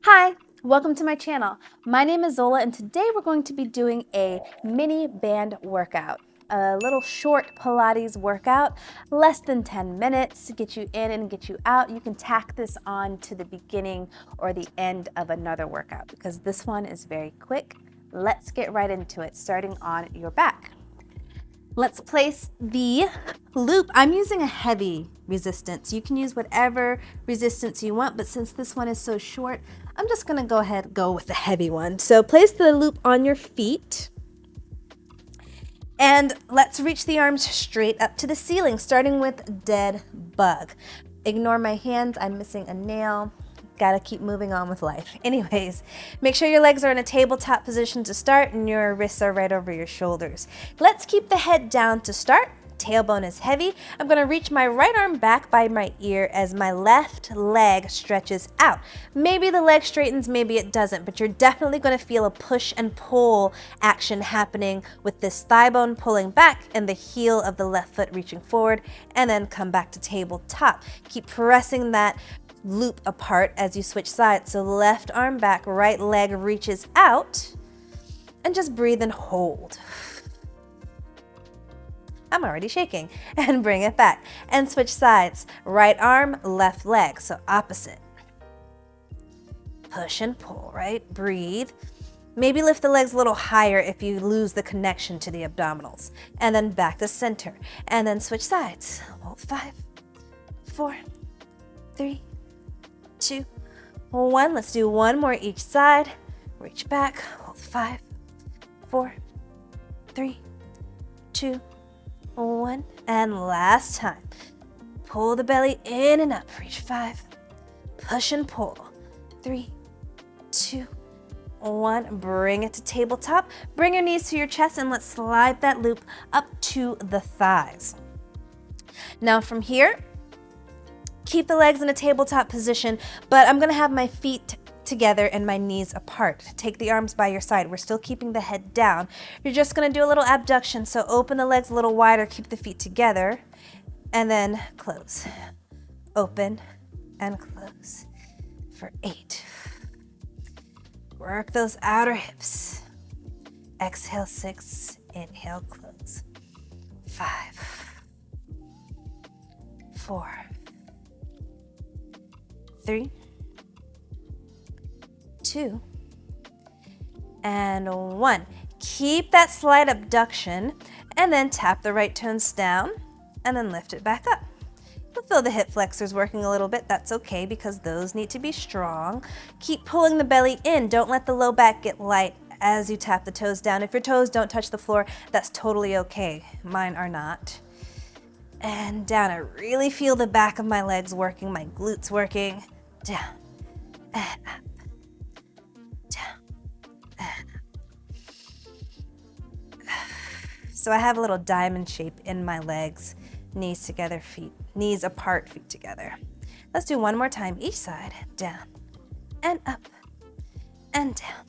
Hi, welcome to my channel. My name is Zola and today we're going to be doing a mini band workout. A little short Pilates workout, less than 10 minutes to get you in and get you out. You can tack this on to the beginning or the end of another workout because this one is very quick. Let's get right into it, starting on your back. Let's place the loop. I'm using a heavy resistance. You can use whatever resistance you want, but since this one is so short, I'm just gonna go with the heavy one. So place the loop on your feet and let's reach the arms straight up to the ceiling, starting with dead bug. Ignore my hands, I'm missing a nail. Gotta keep moving on with life. Anyways, make sure your legs are in a tabletop position to start and your wrists are right over your shoulders. Let's keep the head down to start. Tailbone is heavy. I'm gonna reach my right arm back by my ear as my left leg stretches out. Maybe the leg straightens, maybe it doesn't, but you're definitely gonna feel a push and pull action happening with this thigh bone pulling back and the heel of the left foot reaching forward, and then come back to tabletop. Keep pressing that loop apart as you switch sides. So left arm back, right leg reaches out, and just breathe and hold. I'm already shaking. And bring it back and switch sides. Right arm, left leg, so opposite. Push and pull, right? Breathe. Maybe lift the legs a little higher if you lose the connection to the abdominals. And then back to center. And then switch sides. Hold 5, 4, 3, 2, 1. Let's do one more each side. Reach back, hold 5, 4, 3, 2, 1. And last time. Pull the belly in and up. Reach 5. Push and pull. 3, 2, 1. Bring it to tabletop. Bring your knees to your chest and let's slide that loop up to the thighs. Now from here, keep the legs in a tabletop position, but I'm gonna have my feet together and my knees apart. Take the arms by your side. We're still keeping the head down. You're just gonna do a little abduction, so open the legs a little wider, keep the feet together, and then close. Open and close for 8. Work those outer hips. Exhale 6, inhale, close. 5, 4, 3, 2, and 1. Keep that slight abduction and then tap the right toes down and then lift it back up. You'll feel the hip flexors working a little bit. That's okay because those need to be strong. Keep pulling the belly in. Don't let the low back get light as you tap the toes down. If your toes don't touch the floor, that's totally okay. Mine are not. And down. I really feel the back of my legs working, my glutes working. Down and up, down and up. So I have a little diamond shape in my legs, knees together, knees apart, feet together. Let's do one more time each side. Down and up and down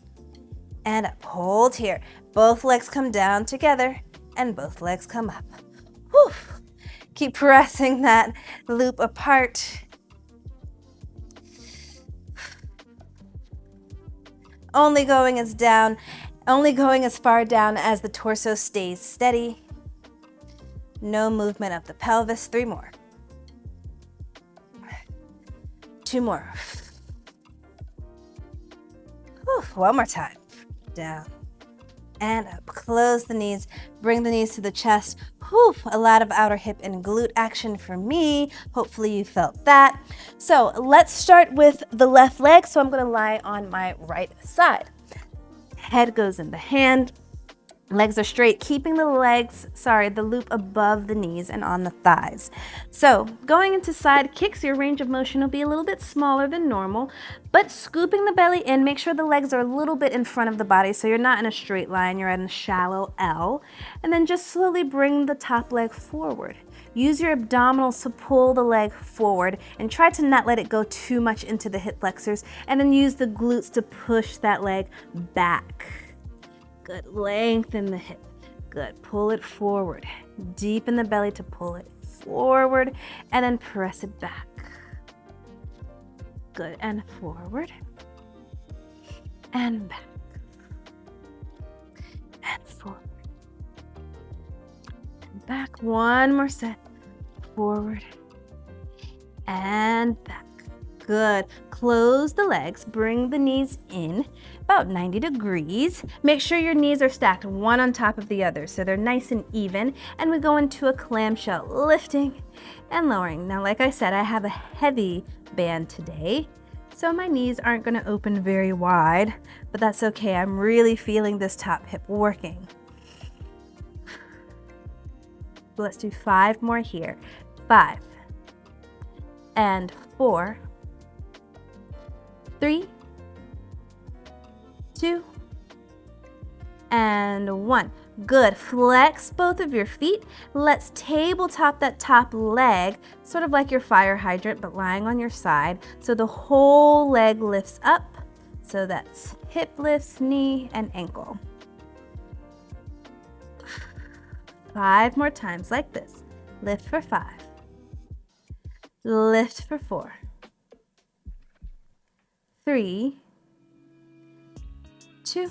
and up. Hold here. Both legs come down together and both legs come up. Whew. Keep pressing that loop apart. Only going as far down as the torso stays steady. No movement of the pelvis. 3 more. 2 more. Whew. 1 more time. Down and up. Close the knees. Bring the knees to the chest. Whew. A lot of outer hip and glute action for me. Hopefully you felt that. So let's start with the left leg. So I'm going to lie on my right side. Head goes in the hand. Legs are straight, keeping the loop above the knees and on the thighs. So going into side kicks, your range of motion will be a little bit smaller than normal, but scooping the belly in, make sure the legs are a little bit in front of the body so you're not in a straight line, you're in a shallow L. And then just slowly bring the top leg forward. Use your abdominals to pull the leg forward and try to not let it go too much into the hip flexors, and then use the glutes to push that leg back. Good. Lengthen the hip. Good. Pull it forward. Deepen the belly to pull it forward and then press it back. Good. And forward. and back, and forward, and back. One more set, forward, and back. Good. Close the legs, bring the knees in about 90 degrees. Make sure your knees are stacked one on top of the other so they're nice and even. And we go into a clamshell, lifting and lowering. Now, like I said, I have a heavy band today, so my knees aren't going to open very wide, but that's okay. I'm really feeling this top hip working. Let's do 5 more here. 5 and 4, 3, 2, and 1. Good. Flex both of your feet. Let's tabletop that top leg, sort of like your fire hydrant, but lying on your side. So the whole leg lifts up. So that's hip lifts, knee, and ankle. 5 more times like this. Lift for 5. Lift for 4. 3, 2.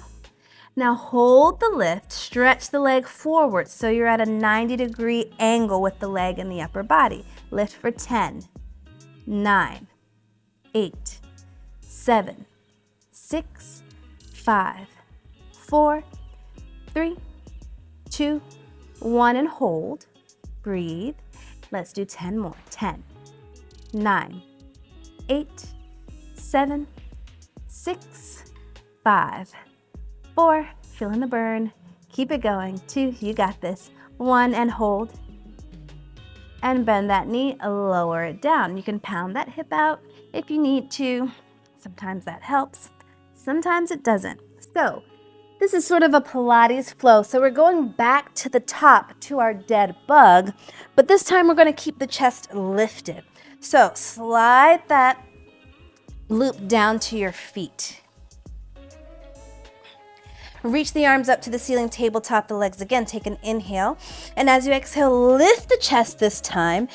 Now hold the lift, stretch the leg forward so you're at a 90-degree angle with the leg and the upper body. Lift for 10, 9, 8, 7, 6, 5, 4, 3, 2, 1, and hold. Breathe. Let's do 10 more. 10, 9, 8, 7, 6, 5, 4, feeling the burn. Keep it going. 2, you got this. 1, and hold. And bend that knee, lower it down. You can pound that hip out if you need to. Sometimes that helps. Sometimes it doesn't. So this is sort of a Pilates flow. So we're going back to the top to our dead bug, but this time we're going to keep the chest lifted. So slide that loop down to your feet. Reach the arms up to the ceiling, tabletop the legs again. Take an inhale. And as you exhale, lift the chest this time.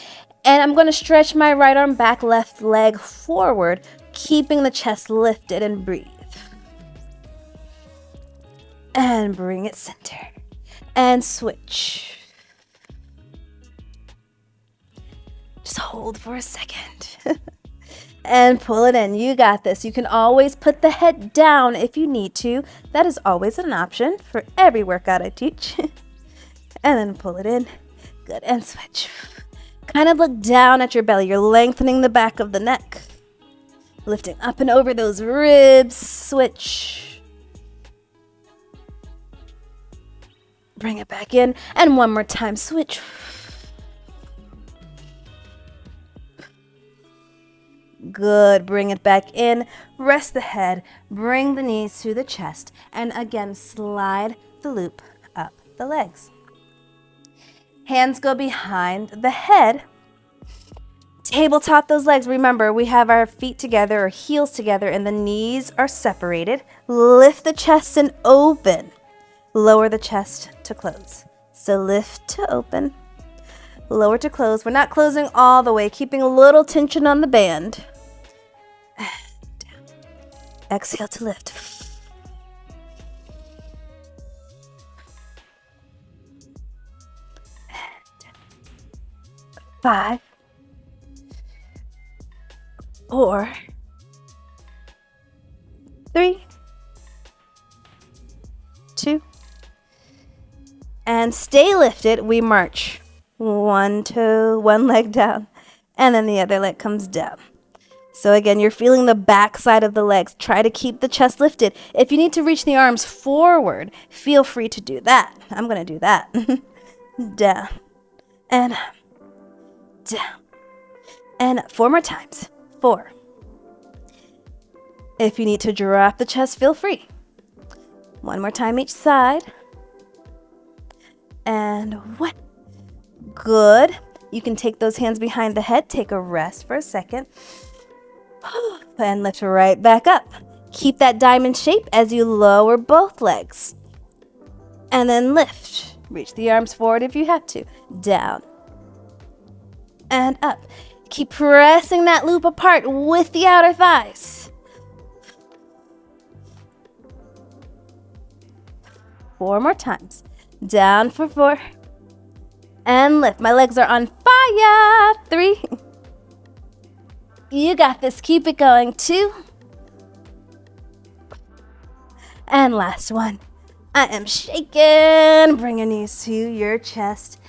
And I'm going to stretch my right arm back, left leg forward, keeping the chest lifted, and breathe. And bring it center. And switch. Just hold for a second. And pull it in. You got this. You can always put the head down if you need to. That is always an option for every workout I teach. And then pull it in. Good. And switch. Kind of look down at your belly. You're lengthening the back of the neck. Lifting up and over those ribs. Switch. Bring it back in. And one more time. Switch. Good. Bring it back in. Rest the head. Bring the knees to the chest. And again, slide the loop up the legs. Hands go behind the head. Tabletop those legs. Remember, we have our feet together or heels together and the knees are separated. Lift the chest and open. Lower the chest to close. So lift to open. Lower to close. We're not closing all the way, keeping a little tension on the band. Down. Exhale to lift. And 5, 4, 3, 2, and stay lifted. We march. One toe, one leg down, and then the other leg comes down. So again, you're feeling the back side of the legs. Try to keep the chest lifted. If you need to reach the arms forward, feel free to do that. I'm going to do that. Down, and up, down, and up. 4 more times. 4. If you need to drop the chest, feel free. 1 more time each side. And 1. Good. You can take those hands behind the head. Take a rest for a second. And lift right back up. Keep that diamond shape as you lower both legs. And then lift. Reach the arms forward if you have to. Down. And up. Keep pressing that loop apart with the outer thighs. 4 more times. Down for 4. And lift. My legs are on fire. 3. You got this. Keep it going. 2. And last one. I am shaking. Bring your knees to your chest.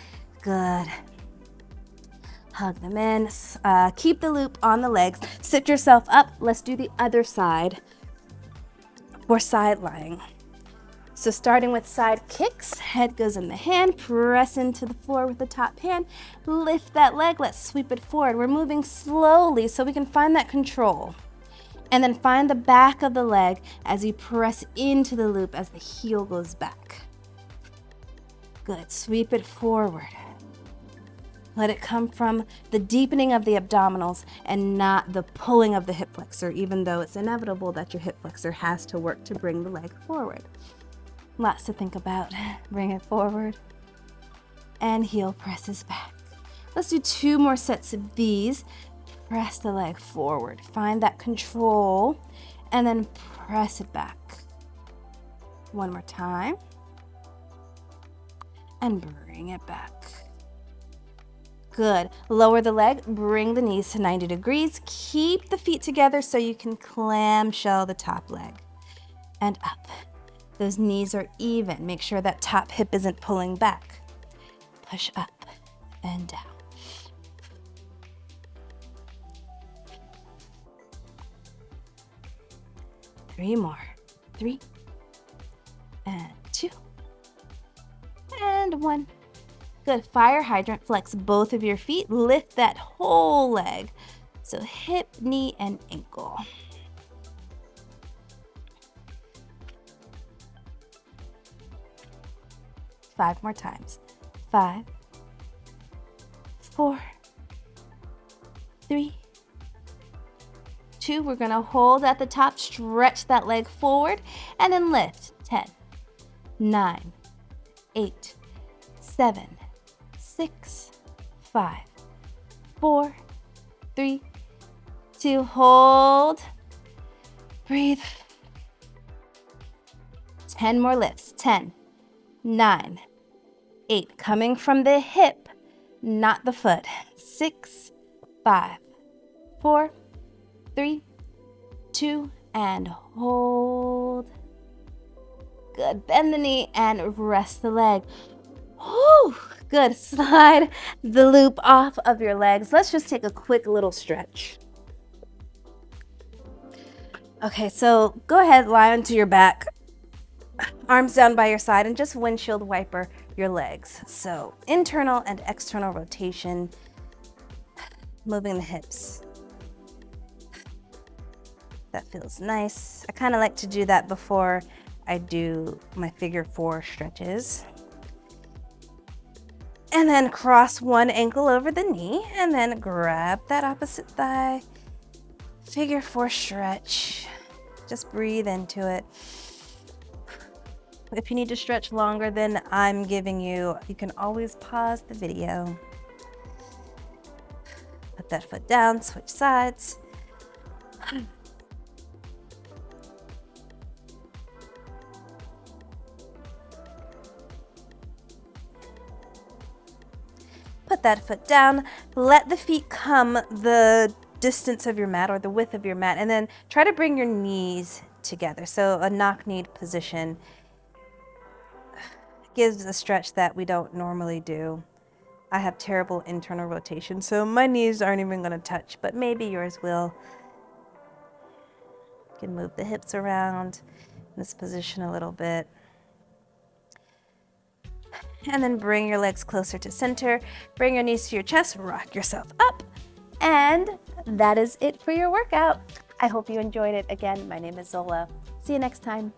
Good. Hug them in. Keep the loop on the legs. Sit yourself up. Let's do the other side for side lying. So starting with side kicks, head goes in the hand, press into the floor with the top hand, lift that leg, let's sweep it forward. We're moving slowly so we can find that control. And then find the back of the leg as you press into the loop as the heel goes back. Good, sweep it forward. Let it come from the deepening of the abdominals and not the pulling of the hip flexor, even though it's inevitable that your hip flexor has to work to bring the leg forward. Lots to think about. Bring it forward and heel presses back. Let's do 2 more sets of these. Press the leg forward. Find that control and then press it back. 1 more time. And bring it back. Good. Lower the leg, bring the knees to 90 degrees. Keep the feet together so you can clamshell the top leg. And up. Those knees are even. Make sure that top hip isn't pulling back. Push up and down. Three more. 3 and 2 and 1. Good. Fire hydrant. Flex both of your feet. Lift that whole leg. So hip, knee, and ankle. Five more times. 5, 4, 3, 2. We're going to hold at the top. Stretch that leg forward and then lift. 10, 9, 8, 7, 6, 5, 4, 3, 2. Hold. Breathe. 10 more lifts. 10, 9, 8. Coming from the hip, not the foot. 6, 5, 4, 3, 2, and hold. Good. Bend the knee and rest the leg. Whew. Good. Slide the loop off of your legs. Let's just take a quick little stretch. Okay, so go ahead, lie onto your back. Arms down by your side and just windshield wiper your legs. So internal and external rotation, moving the hips. That feels nice. I kind of like to do that before I do my figure 4 stretches. And then cross one ankle over the knee and then grab that opposite thigh. Figure 4 stretch. Just breathe into it. If you need to stretch longer than I'm giving you, you can always pause the video. Put that foot down, switch sides. Put that foot down, let the feet come the distance of your mat or the width of your mat, and then try to bring your knees together. So a knock-kneed position gives a stretch that we don't normally do. I have terrible internal rotation, so my knees aren't even going to touch, but maybe yours will. You can move the hips around in this position a little bit. And then bring your legs closer to center. Bring your knees to your chest, rock yourself up. And that is it for your workout. I hope you enjoyed it. Again, my name is Zola. See you next time.